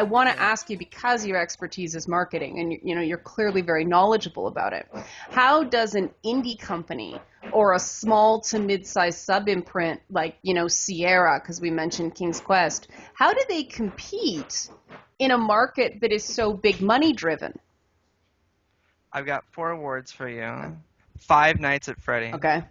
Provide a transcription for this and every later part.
I want to ask you, because your expertise is marketing and you're clearly very knowledgeable about it. How does an indie company or a small to mid-sized sub-imprint like, Sierra, because we mentioned King's Quest, how do they compete in a market that is so big money driven? I've got 4 awards for you. Five Nights at Freddy. Okay.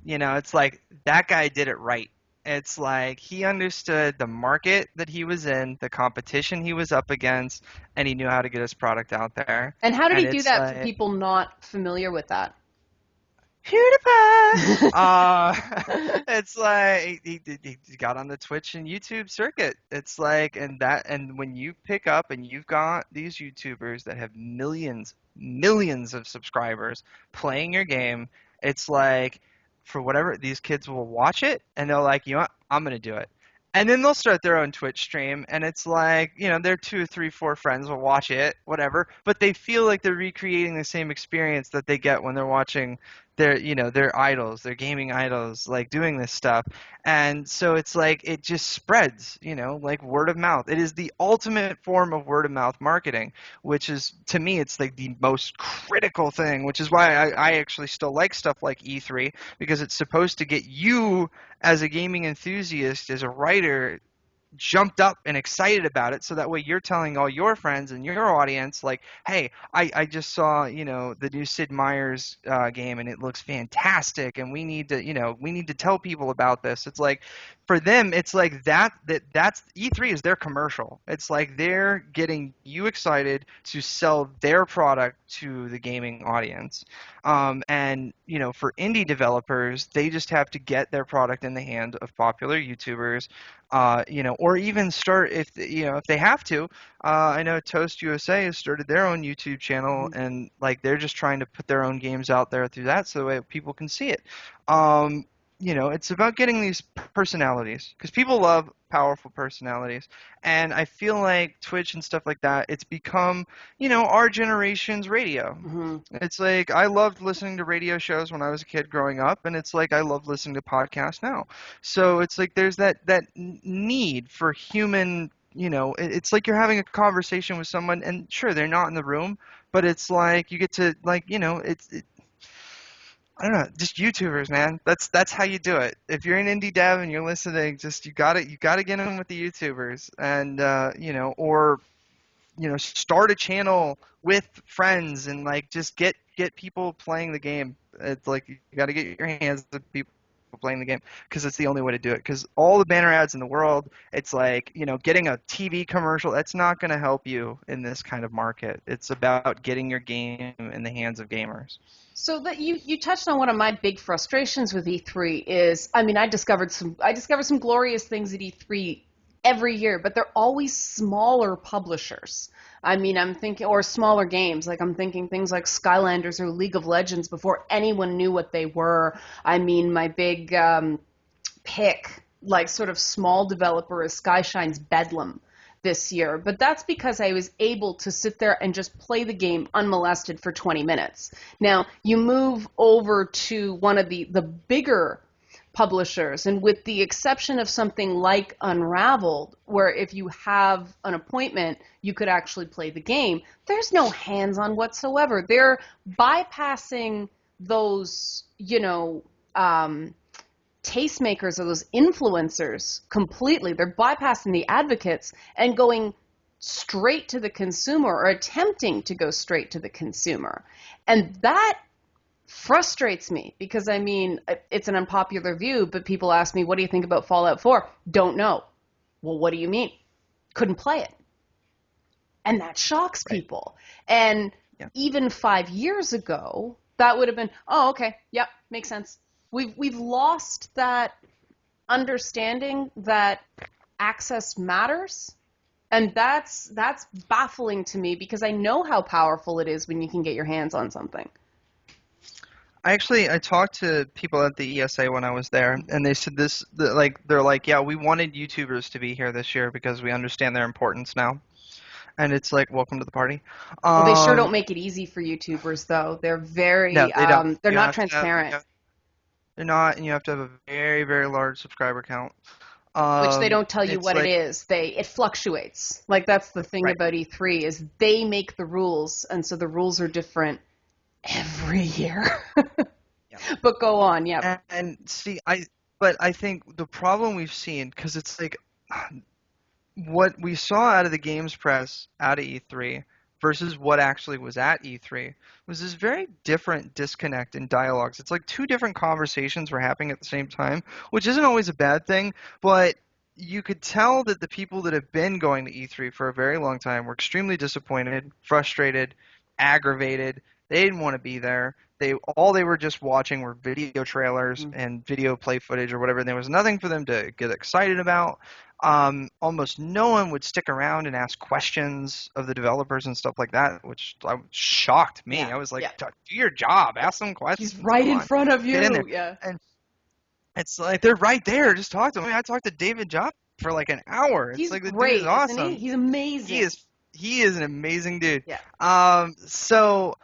It's like that guy did it right. It's like he understood the market that he was in, the competition he was up against, and he knew how to get his product out there. And how did And he do it's that for like, people not familiar with that? PewDiePie! It's like he got on the Twitch and YouTube circuit. It's like, and when you pick up and you've got these YouTubers that have millions of subscribers playing your game, it's like, for whatever, these kids will watch it and they're like, you know what, I'm gonna do it. And then they'll start their own Twitch stream, and it's like, their 2 or 3, 4 friends will watch it, whatever, but they feel like they're recreating the same experience that they get when they're watching their idols, their gaming idols, like doing this stuff. And so it's like it just spreads, like word of mouth. It is the ultimate form of word of mouth marketing, which is, to me, it's like the most critical thing, which is why I actually still like stuff like E3, because it's supposed to get you as a gaming enthusiast, as a writer, jumped up and excited about it, so that way you're telling all your friends and your audience, like, hey, I just saw the new Sid Meier's game, and it looks fantastic, and we need to tell people about this. It's like, for them, it's like that's E3 is their commercial. It's like they're getting you excited to sell their product to the gaming audience. And for indie developers, they just have to get their product in the hand of popular YouTubers, or even start, if they have to. I know Toast USA has started their own YouTube channel, and like they're just trying to put their own games out there through that, so that way people can see it. It's about getting these personalities, because people love powerful personalities, and I feel like Twitch and stuff like that, it's become, our generation's radio. Mm-hmm. It's like I loved listening to radio shows when I was a kid growing up, and it's like I love listening to podcasts now. So it's like there's that need for human, it's like you're having a conversation with someone, and sure, they're not in the room, but it's like you get to, like, I don't know, just YouTubers, man. That's how you do it. If you're an indie dev and you're listening, just you gotta get in with the YouTubers, and or start a channel with friends, and like just get people playing the game. It's like you got to get your hands on people playing the game, because it's the only way to do it. Because all the banner ads in the world, it's like, getting a TV commercial, that's not going to help you in this kind of market. It's about getting your game in the hands of gamers. So that you touched on one of my big frustrations with E3 is, I mean, I discovered some glorious things at E3 every year, but they're always smaller publishers. I mean, I'm thinking, or smaller games, like I'm thinking things like Skylanders or League of Legends before anyone knew what they were. I mean, my big pick, like sort of small developer, is Skyshine's Bedlam this year, but that's because I was able to sit there and just play the game unmolested for 20 minutes. Now, you move over to one of the bigger publishers, and with the exception of something like Unraveled, where if you have an appointment, you could actually play the game, there's no hands-on whatsoever. They're bypassing those, tastemakers or those influencers completely. They're bypassing the advocates and going straight to the consumer, or attempting to go straight to the consumer. And that frustrates me, because I mean, it's an unpopular view, but people ask me, what do you think about Fallout 4? Don't know. Well, what do you mean? Couldn't play it. And that shocks people. And even 5 years ago, that would have been, oh, okay, yep, makes sense. We've lost that understanding that access matters, and that's baffling to me, because I know how powerful it is when you can get your hands on something. I talked to people at the ESA when I was there, and they said they're like, yeah, we wanted YouTubers to be here this year because we understand their importance now. And it's like, welcome to the party. Well, they sure don't make it easy for YouTubers, though. They're very, No, they don't. they're You not have to transparent. they're not, and you have to have a very, very large subscriber count. Which they don't tell you It's what it like, is. It fluctuates. Like that's the thing right. about E3 is they make the rules, and so the rules are different every year. Yeah. But go on, yeah. And see, but I think the problem we've seen, because it's like what we saw out of the games press out of E3 versus what actually was at E3 was this very different disconnect in dialogues. It's like two different conversations were happening at the same time, which isn't always a bad thing, but you could tell that the people that have been going to E3 for a very long time were extremely disappointed, frustrated, aggravated. They didn't want to be there. They were just watching were video trailers Mhm. and video play footage or whatever. And there was nothing for them to get excited about. Almost no one would stick around and ask questions of the developers and stuff like that, which shocked me. Yeah, I was like, yeah. Do your job, ask some He's questions, right come in on, front of get in there." you. Yeah. And it's like they're right there. Just talk to them. I mean, I talked to David Job for like an hour. It's He's like the dude is great, isn't he? awesome. He's He amazing. is he is an amazing dude. Yeah. So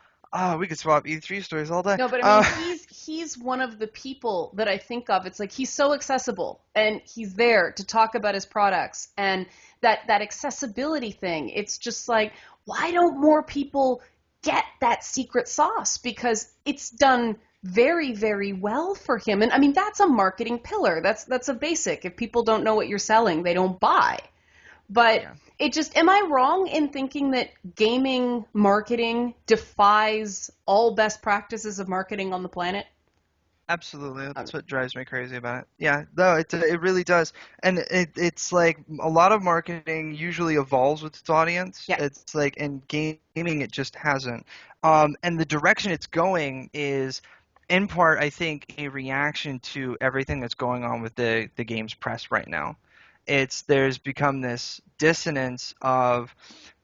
we could swap E3 stories all day. No, but I mean, he's one of the people that I think of. It's like he's so accessible, and he's there to talk about his products, and that accessibility thing. It's just like, why don't more people get that secret sauce? Because it's done very, very well for him. And I mean, that's a marketing pillar. That's a basic. If people don't know what you're selling, they don't buy. But Yeah. it just, am I wrong in thinking that gaming marketing defies all best practices of marketing on the planet? Absolutely, Um, that's what drives me crazy about it. Yeah, no, it really does, and it's like a lot of marketing usually evolves with its audience. yeah. It's like in gaming, it just hasn't. And the direction it's going is, in part, I think, a reaction to everything that's going on with the games press right now. There's become this dissonance of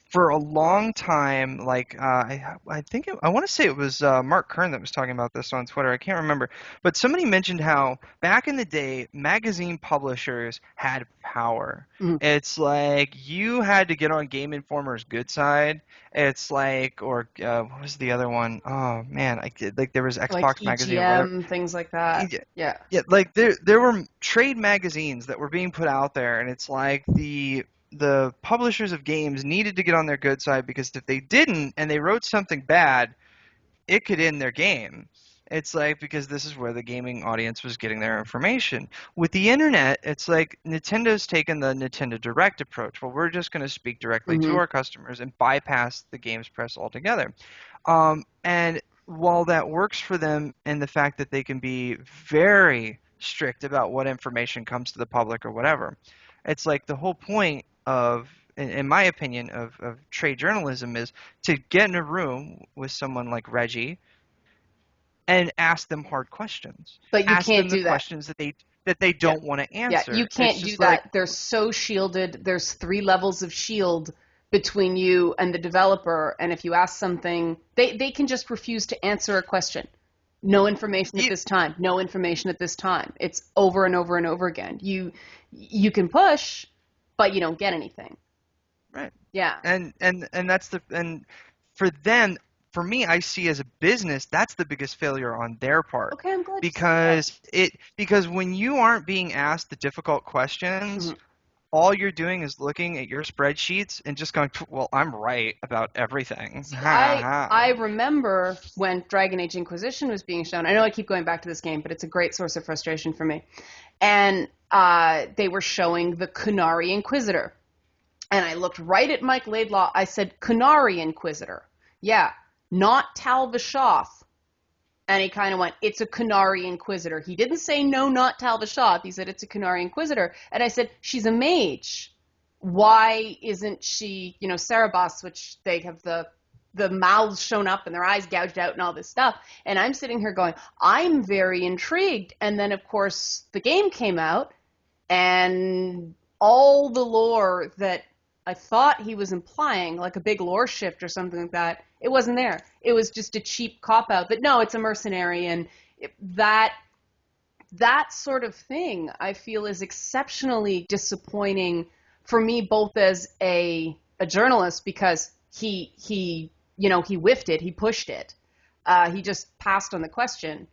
for a long time, like I think I want to say it was Mark Kern that was talking about this on Twitter. I can't remember, but somebody mentioned how back in the day, magazine publishers had power. Mhm. It's like you had to get on Game Informer's good side. It's like, or what was the other one? Oh man, like there was Like Xbox Magazine or whatever. EGM, things like that. Yeah, Yeah. yeah, like there were trade magazines that were being put out there, and it's like the publishers of games needed to get on their good side because if they didn't and they wrote something bad, it could end their game. It's like because this is where the gaming audience was getting their information. With the internet, it's like Nintendo's taken the Nintendo Direct approach. Well, we're just going to speak directly to Hmm. our customers and bypass the games press altogether. And while that works for them in the fact that they can be very strict about what information comes to the public or whatever, it's like the whole point of, in my opinion, of trade journalism is to get in a room with someone like Reggie and ask them hard questions. But you Ask can't them the do that. questions that they Yeah. don't want to Yeah, you answer. It's can't do just like, that. They're so shielded. There's three levels of shield between you and the developer. And if you ask something, they can just refuse to answer a question. No information at "You- this time. No information at this time. It's over and over and over again. You can push, but you don't get anything. right. Yeah. And that's and for them, for me, I see as a business that's the biggest failure on their part Okay, I'm glad you said that. because when you aren't being asked the difficult questions, Mhm. all you're doing is looking at your spreadsheets and just going, well, I'm right about everything. See, Ha I ha. remember when Dragon Age Inquisition was being shown. I know I keep going back to this game, but it's a great source of frustration for me. And they were showing the Kunari Inquisitor. And I looked right at Mike Laidlaw. I said, Kunari Inquisitor. Yeah, not Tal Vashoth. And he kind of went, it's a Kunari Inquisitor. He didn't say, no, not Tal Vashoth. He said, it's a Kunari Inquisitor. And I said, she's a mage. Why isn't she, Cerebos, which they have the mouths shown up and their eyes gouged out and all this stuff. And I'm sitting here going, I'm very intrigued. And then, of course, the game came out, and all the lore that I thought he was implying, like a big lore shift or something like that, it wasn't there. It was just a cheap cop out that no, it's a mercenary, and that sort of thing I feel is exceptionally disappointing for me, both as a journalist because he whiffed it, he pushed it, he just passed on the question,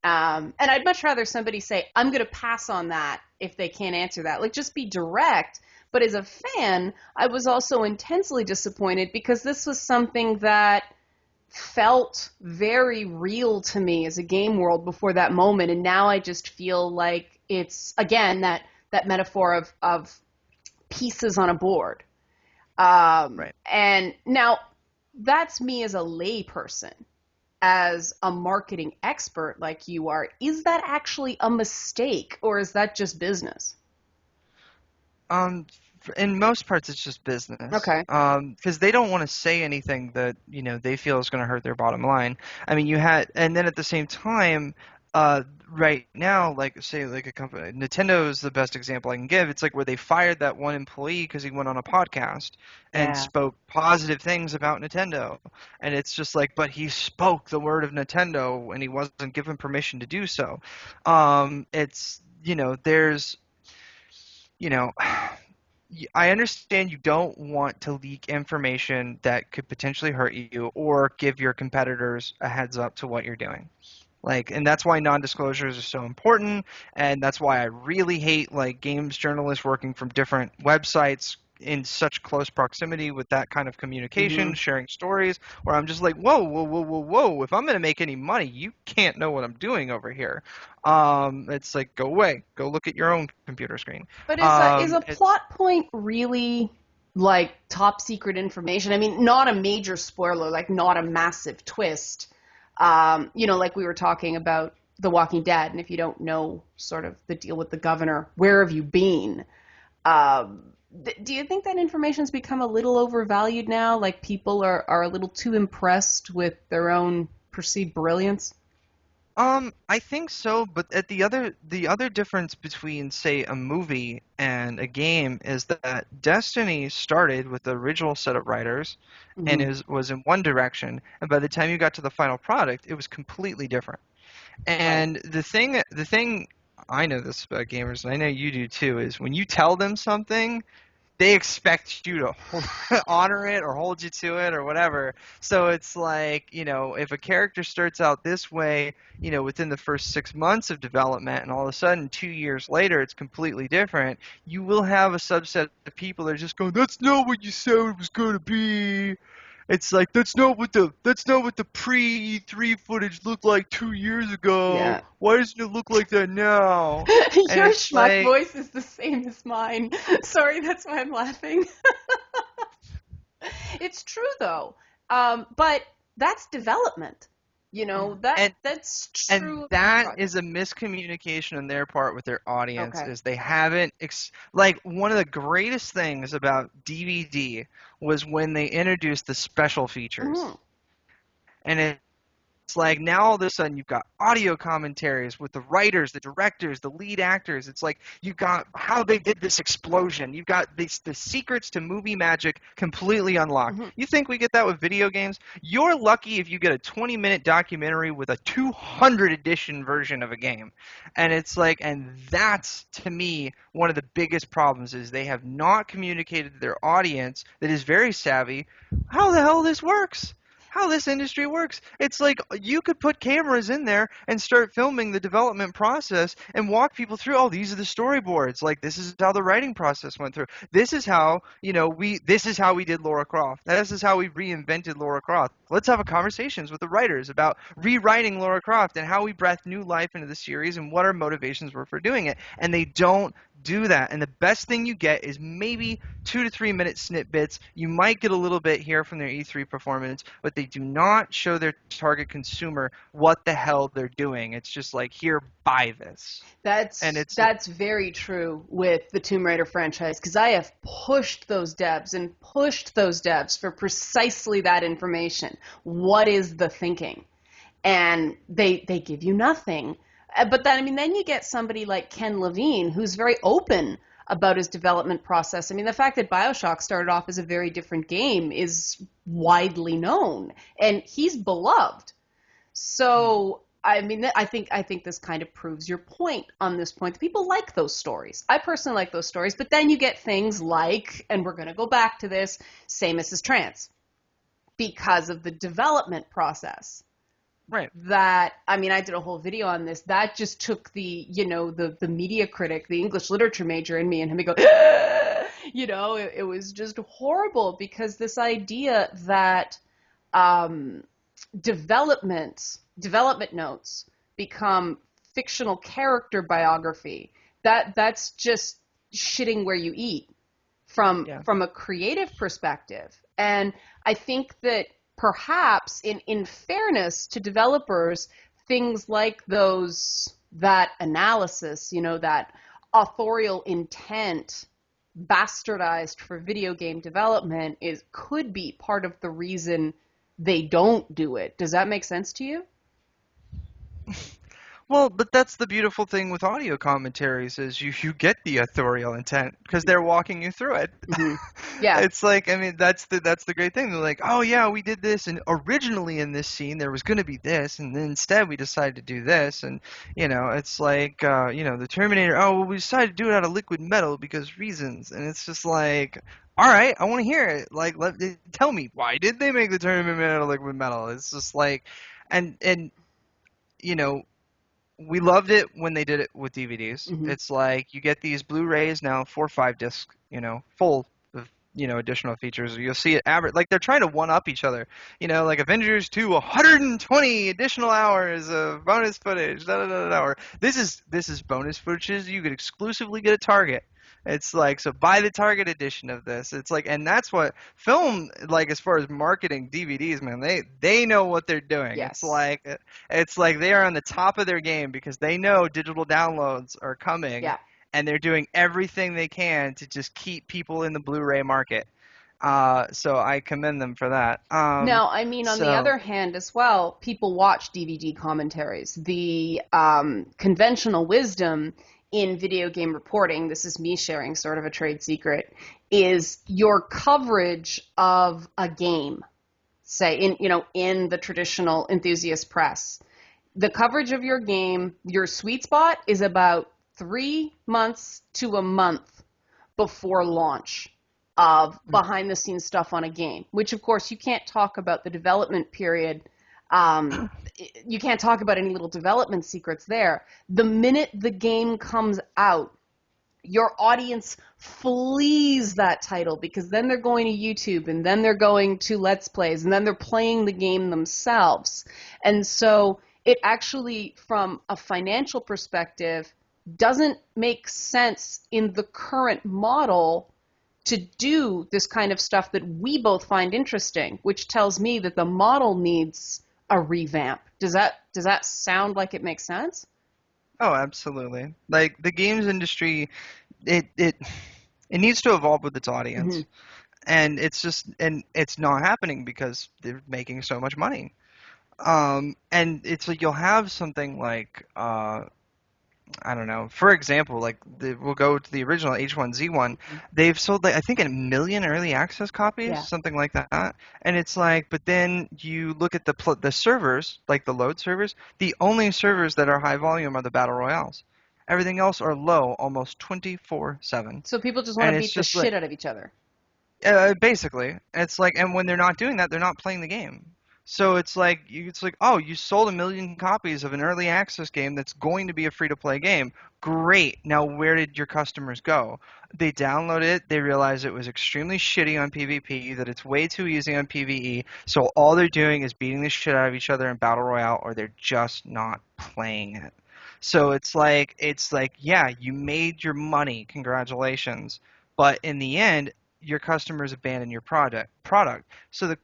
And I'd much rather somebody say, I'm going to pass on that if they can't answer that. Like, just be direct. But as a fan, I was also intensely disappointed because this was something that felt very real to me as a game world before that moment. And now I just feel like it's, again, that metaphor of pieces on a board. Right. And now that's me as a layperson. As a marketing expert like you are, is that actually a mistake or is that just business? Um, in most parts, it's just business. Okay. Because they don't want to say anything that, they feel is going to hurt their bottom line. I mean, and then at the same time, right now, like say like a company, Nintendo is the best example I can give. It's like where they fired that one employee because he went on a podcast and Yeah. spoke positive things about Nintendo. And it's just like, but he spoke the word of Nintendo and he wasn't given permission to do so. There's, you know, I understand you don't want to leak information that could potentially hurt you or give your competitors a heads up to what you're doing. And that's why non-disclosures are so important, and that's why I really hate games journalists working from different websites in such close proximity with that kind of Hmm. communication, sharing stories, where I'm just like, whoa, whoa, whoa, whoa, whoa, if I'm going to make any money, you can't know what I'm doing over here. It's like, go away, go look at your own computer screen. But is a It's plot point really like top secret information? I mean, not a major spoiler, like not a massive twist. Like we were talking about The Walking Dead, and if you don't know sort of the deal with the governor, where have you been? Do you think that information's become a little overvalued now? Like people are a little too impressed with their own perceived brilliance? I think so, but the other difference between, say, a movie and a game is that Destiny started with the original set of writers and Hmm. was in one direction, and by the time you got to the final product, it was completely different. Right. And the thing I know this about gamers, and I know you do too, is when you tell them something, they expect you to honor it or hold you to it or whatever. So it's like, if a character starts out this way, within the first 6 months of development, and all of a sudden 2 years later it's completely different, you will have a subset of people that are just going, "That's not what you said it was going to be." It's like that's not what the pre E3 footage looked like 2 years ago. Yeah. Why doesn't it look like that now? And Your it's schmuck like, voice is the same as mine. Sorry, that's why I'm laughing. It's true though. But that's development. That and that's And true about that project. is a miscommunication on their part with their audience, Okay. is they haven't like one of the greatest things about DVD was when they introduced the special features. Hmm. And it's like now all of a sudden you've got audio commentaries with the writers, the directors, the lead actors. It's like you've got how they did this explosion. You've got the secrets to movie magic completely unlocked. Hmm. You think we get that with video games? You're lucky if you get a 20-minute documentary with a 200 edition version of a game. And it's like, and that's to me one of the biggest problems is they have not communicated to their audience that is very savvy how the hell this works, how this industry works. It's like you could put cameras in there and start filming the development process and walk people through, oh, these are the storyboards. Like this is how the writing process went through. This is how, this is how we did Laura Croft. This is how we reinvented Laura Croft. Let's have a conversations with the writers about rewriting Laura Croft and how we breathed new life into the series and what our motivations were for doing it. And they don't do that. And the best thing you get is maybe 2 to 3 minute snippets. You might get a little bit here from their E3 performance, but they do not show their target consumer what the hell they're doing. It's just like, here, buy this. And That's it's that's very true with the Tomb Raider franchise because I have pushed those devs and pushed those devs for precisely that information. What is the thinking? And they give you nothing. But then I mean then you get somebody like Ken Levine who's very open about his development process. I mean the fact that BioShock started off as a very different game is widely known and he's beloved. So I mean, I think this kind of proves your point on this point. People like those stories. I personally like those stories, but then you get things like, and we're going to go back to this, Say Mrs. Trance, because of the development process. Right. that, I mean, I did a whole video on this. That just took the, the media critic, the English literature major in me, and him to go, it was just horrible, because this idea that um, development notes become fictional character biography, that's just shitting where you eat Yeah. from a creative perspective. And I think that perhaps in fairness to developers, things like that analysis, that authorial intent bastardized for video game development could be part of the reason they don't do it. Does that make sense to you? Well, but that's the beautiful thing with audio commentaries is you get the authorial intent because they're walking you through it. Hmm. Yeah. It's like, I mean, that's the great thing. They're like, oh yeah, we did this, and originally in this scene there was going to be this, and then instead we decided to do this, and it's like, the Terminator. Oh, well, we decided to do it out of liquid metal because reasons, and it's just like, all right, I want to hear it. Like, tell me why did they make the Terminator out of liquid metal? It's just like, and you know we loved it when they did it with DVDs. Hmm. It's like you get these Blu-rays now, 4 or 5 disc, full of additional features. You'll see it average like they're trying to one up each other. Like Avengers 2, 120 additional hours of bonus footage. Da, da, da, da, or this is bonus footage you could exclusively get at Target. It's like, so buy the Target edition of this. It's like, and that's what film, like, as far as marketing DVDs, man, they know what they're doing. Yes. It's like they are on the top of their game because they know digital downloads are coming, Yeah. and they're doing everything they can to just keep people in the Blu-ray market. So I commend them for that. Now, I mean, on the So other hand, as well, people watch DVD commentaries. The conventional wisdom in video game reporting, this is me sharing sort of a trade secret, is your coverage of a game, say in the traditional enthusiast press. The coverage of your game, your sweet spot is about 3 months to a month before launch of behind the scenes stuff on a game, which of course you can't talk about the development period. Um, you can't talk about any little development secrets there. The minute the game comes out, your audience flees that title, because then they're going to YouTube, and then they're going to Let's Plays, and then they're playing the game themselves. And so it actually, from a financial perspective, doesn't make sense in the current model to do this kind of stuff that we both find interesting, which tells me that the model needs a revamp. Does that sound like it makes sense? Oh, absolutely. Like the games industry, it needs to evolve with its Hmm. audience, and it's not happening because they're making so much money. And it's like you'll have something like, I don't know. For example, like we'll go to the original H1Z1. They've sold, like, I think, 1 million early access copies, Yeah. something like that. And it's like, but then you look at the servers, like the load servers. The only servers that are high volume are the battle royales. Everything else are low, almost 24/7. So people just want And to it's beat the just like, shit out of each other. basically, it's like, and when they're not doing that, they're not playing the game. So it's like, oh, you sold 1 million copies of an early access game that's going to be a free to play game. Great. Now, where did your customers go? They download it. They realize it was extremely shitty on PvP, that it's way too easy on PvE. So all they're doing is beating the shit out of each other in battle royale, or they're just not playing it. So it's like, yeah, you made your money. Congratulations. But in the end, your customers abandon your product. So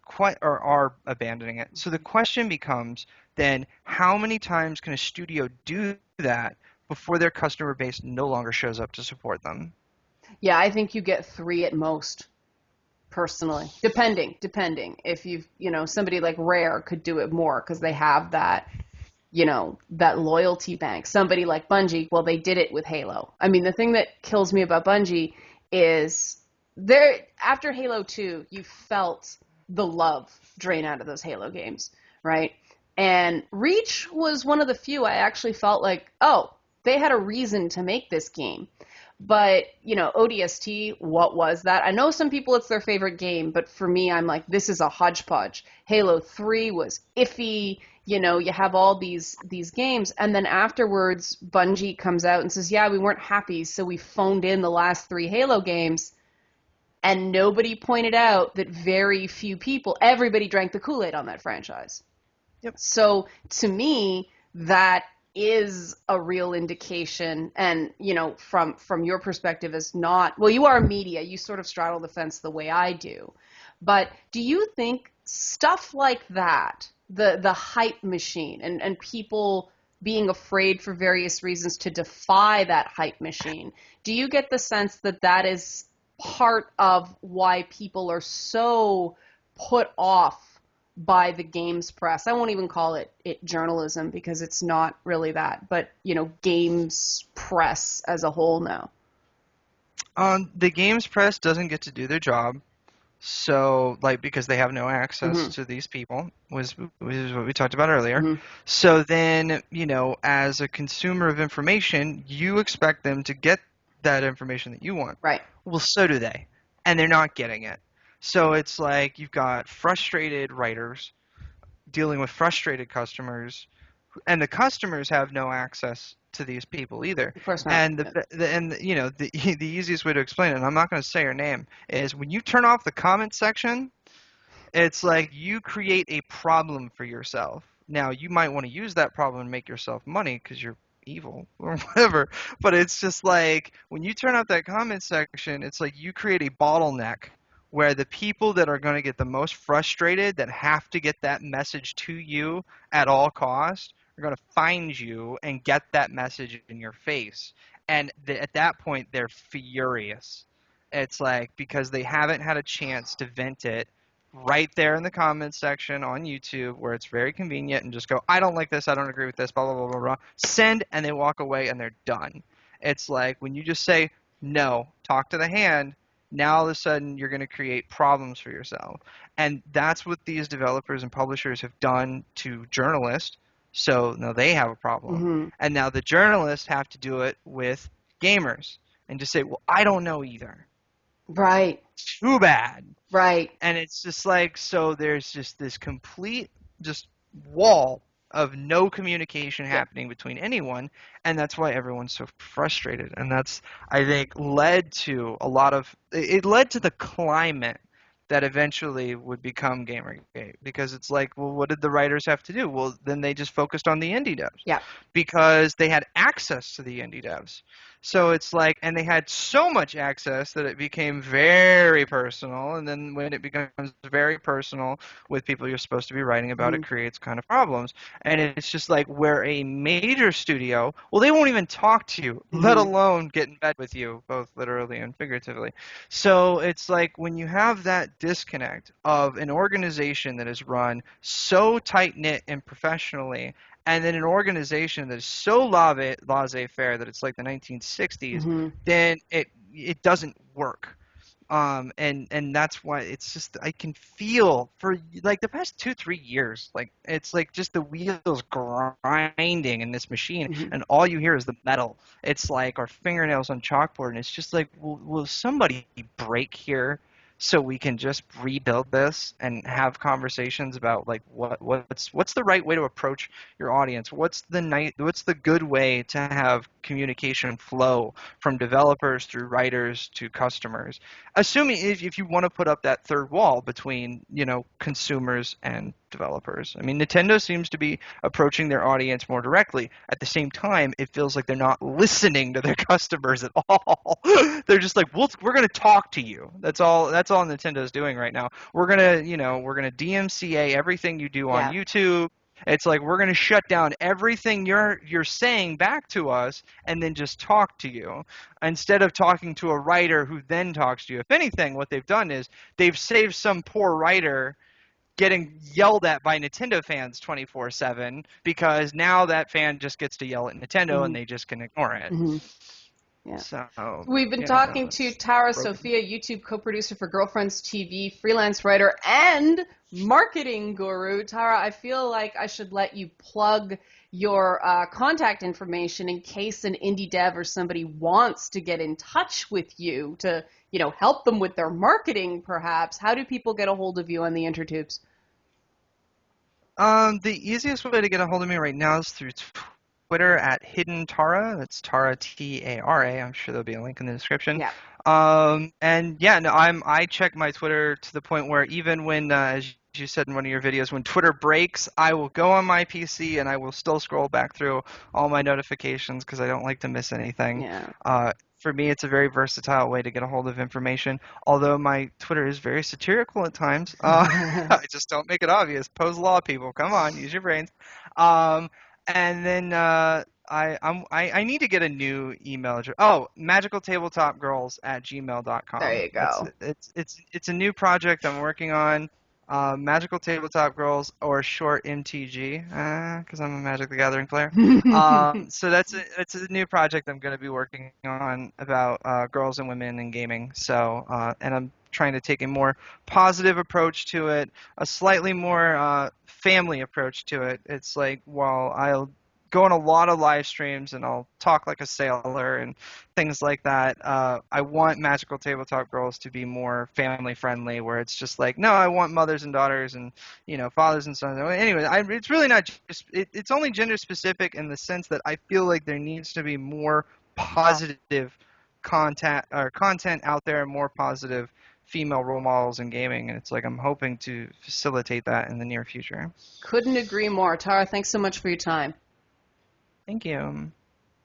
or are abandoning it. So the question becomes then, how many times can a studio do that before their customer base no longer shows up to support them? Yeah, I think you get three at most, personally. Depending. If somebody like Rare could do it more because they have that loyalty bank. Somebody like Bungie, well, they did it with Halo. I mean, the thing that kills me about Bungie is after Halo 2, you felt the love drain out of those Halo games, right? And Reach was one of the few I actually felt like, oh, they had a reason to make this game. But, ODST, what was that? I know some people it's their favorite game, but for me, I'm like, this is a hodgepodge. Halo 3 was iffy. You have all these games, and then afterwards, Bungie comes out and says, yeah, we weren't happy, so we phoned in the last 3 Halo games, and nobody pointed out that very few people, everybody drank the Kool-Aid on that franchise. Yep. So to me, that is a real indication. And, from your perspective as not, well, you are media, you sort of straddle the fence the way I do. But do you think stuff like that, the hype machine and people being afraid for various reasons to defy that hype machine, do you get the sense that that is part of why people are so put off by the games press? I won't even call it journalism because it's not really that, but games press as a whole now. The games press doesn't get to do their job. So, like, because they have no access Mm-hmm. to these people, was what we talked about earlier. Mm-hmm. So then, as a consumer of information, you expect them to get that information that you want. Right. Well, so do they, and they're not getting it. So it's like you've got frustrated writers dealing with frustrated customers, and the customers have no access to these people either. Of course not. And Yeah. the easiest way to explain it, and I'm not going to say her name, is when you turn off the comment section, it's like you create a problem for yourself. Now, you might want to use that problem and make yourself money because you're evil or whatever, but it's just like when you turn off that comment section, it's like you create a bottleneck where the people that are going to get the most frustrated, that have to get that message to you at all costs, are going to find you and get that message in your face. And at that point, they're furious. It's like because they haven't had a chance to vent it right there in the comments section on YouTube where it's very convenient and just go, I don't like this, I don't agree with this, blah, blah, blah, blah, blah. Send, and they walk away and they're done. It's like when you just say, no, talk to the hand, now all of a sudden you're going to create problems for yourself. And that's what these developers and publishers have done to journalists. So now they have a problem. Mm-hmm. And now the journalists have to do it with gamers and just say, well, I don't know either. Right. Too bad. Right. And it's just like, so there's just this complete just wall of no communication Yeah. happening between anyone, and that's why everyone's so frustrated. And that's, I think, led to a lot of it led to the climate that eventually would become Gamergate, because it's like, well, what did the writers have to do? Well, then they just focused on the indie devs Yeah. because they had access to the indie devs. So it's like, and they had so much access that it became very personal. And then when it becomes very personal with people you're supposed to be writing about, Mm-hmm. it creates kind of problems. And it's just like where a major studio, well, they won't even talk to you, let Mm-hmm. alone get in bed with you, both literally and figuratively. So it's like when you have that disconnect of an organization that is run so tight knit and professionally, and then an organization that is so laissez-faire that it's like the 1960s, Mm-hmm. then it doesn't work. And that's why it's just I can feel for like the past 2-3 years, like it's like just the wheels grinding in this machine, Mm-hmm. and all you hear is the metal. It's like our fingernails on chalkboard, and it's just like, will somebody break here so we can just rebuild this and have conversations about like what's the right way to approach your audience? What's the good way to have communication flow from developers through writers to customers? Assuming if you want to put up that third wall between, consumers and developers. I mean, Nintendo seems to be approaching their audience more directly. At the same time, it feels like they're not listening to their customers at all. They're just like, we're going to talk to you. That's all Nintendo's doing right now. We're going to DMCA everything you do on Yeah. YouTube. It's like we're going to shut down everything you're saying back to us and then just talk to you instead of talking to a writer who then talks to you. If anything, what they've done is they've saved some poor writer getting yelled at by Nintendo fans 24/7 because now that fan just gets to yell at Nintendo Mm-hmm. and they just can ignore it. Mm-hmm. Yeah. So, We've been talking to it's Tara broken. Sophia, YouTube co-producer for Girlfriends TV, freelance writer, and marketing guru. Tara, I feel like I should let you plug your contact information in case an indie dev or somebody wants to get in touch with you to, help them with their marketing, perhaps. How do people get a hold of you on the intertubes? The easiest way to get a hold of me right now is through Twitter at Hidden Tara. That's Tara Tara. I'm sure there'll be a link in the description. Yeah. And yeah, no, I check my Twitter to the point where even when, as you said in one of your videos, when Twitter breaks, I will go on my PC and I will still scroll back through all my notifications because I don't like to miss anything. Yeah. For me, it's a very versatile way to get a hold of information. Although my Twitter is very satirical at times, I just don't make it obvious. Pose law, people, come on, use your brains. Um, and then I need to get a new email address. Oh, magicaltabletopgirls@gmail.com. There you go. It's a new project I'm working on. Magical Tabletop Girls, or short MTG, because I'm a Magic the Gathering player. So it's a new project I'm going to be working on about girls and women in gaming. So and I'm trying to take a more positive approach to it, a slightly more family approach to it. It's like, while I'll go on a lot of live streams and I'll talk like a sailor and things like that, I want Magical Tabletop Girls to be more family friendly, where it's just like, no, I want mothers and daughters and fathers and sons. Anyway, it's really not just it's only gender specific in the sense that I feel like there needs to be more positive content out there, and more positive female role models in gaming, and it's like I'm hoping to facilitate that in the near future. Couldn't agree more. Tara, thanks so much for your time. Thank you.